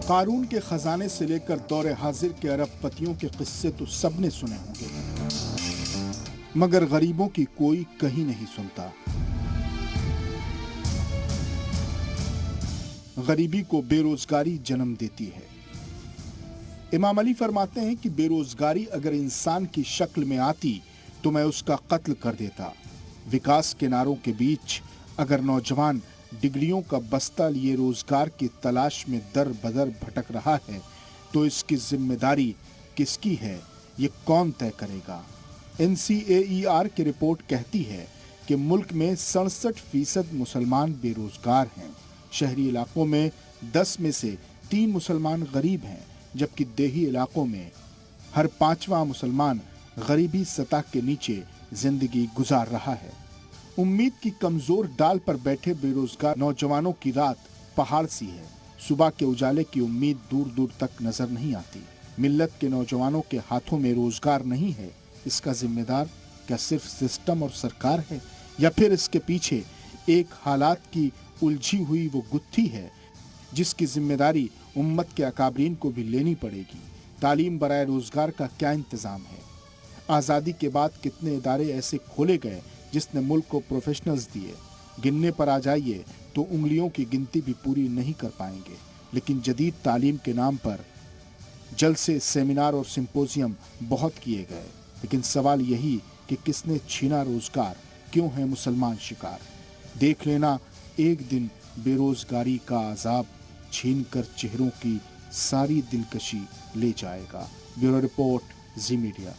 قارون کے خزانے سے لے کر دور حاضر کے ارب پتیوں کے قصے تو سب نے سنے ہوں گے، مگر غریبوں کی کوئی کہیں نہیں سنتا۔ غریبی کو بے روزگاری جنم دیتی ہے۔ امام علی فرماتے ہیں کہ بے روزگاری اگر انسان کی شکل میں آتی تو میں اس کا قتل کر دیتا۔ وکاس کے نعروں کے بیچ اگر نوجوان ڈگریوں کا بستہ لیے روزگار کی تلاش میں در بدر بھٹک رہا ہے تو اس کی ذمہ داری کس کی ہے، یہ کون طے کرے گا؟ NCAER کی رپورٹ کہتی ہے کہ ملک میں 67% مسلمان بے روزگار ہیں۔ شہری علاقوں میں 10 میں سے 3 مسلمان غریب ہیں، جبکہ دیہی علاقوں میں ہر 5واں مسلمان غریبی سطح کے نیچے زندگی گزار رہا ہے۔ امید کی کمزور ڈال پر بیٹھے بے روزگار نوجوانوں کی رات پہاڑ سی ہے۔ صبح کے اجالے کی امید دور دور تک نظر نہیں آتی۔ ملت کے نوجوانوں کے ہاتھوں میں روزگار نہیں ہے، اس کا ذمہ دار کیا صرف سسٹم اور سرکار ہے، یا پھر اس کے پیچھے ایک حالات کی الجھی ہوئی وہ گتھی ہے جس کی ذمہ داری امت کے اکابرین کو بھی لینی پڑے گی؟ تعلیم برائے روزگار کا کیا انتظام ہے؟ آزادی کے بعد کتنے ادارے ایسے کھولے گئے جس نے ملک کو پروفیشنلز دیے؟ گننے پر آ جائیے تو انگلیوں کی گنتی بھی پوری نہیں کر پائیں گے۔ لیکن جدید تعلیم کے نام پر جلسے، سیمینار اور سمپوزیم بہت کیے گئے، لیکن سوال یہی کہ کس نے چھینا روزگار؟ کیوں ہے مسلمان شکار؟ دیکھ لینا ایک دن بے روزگاری کا عذاب چھین کر چہروں کی ساری دلکشی لے جائے گا۔ بیورو رپورٹ، زی میڈیا۔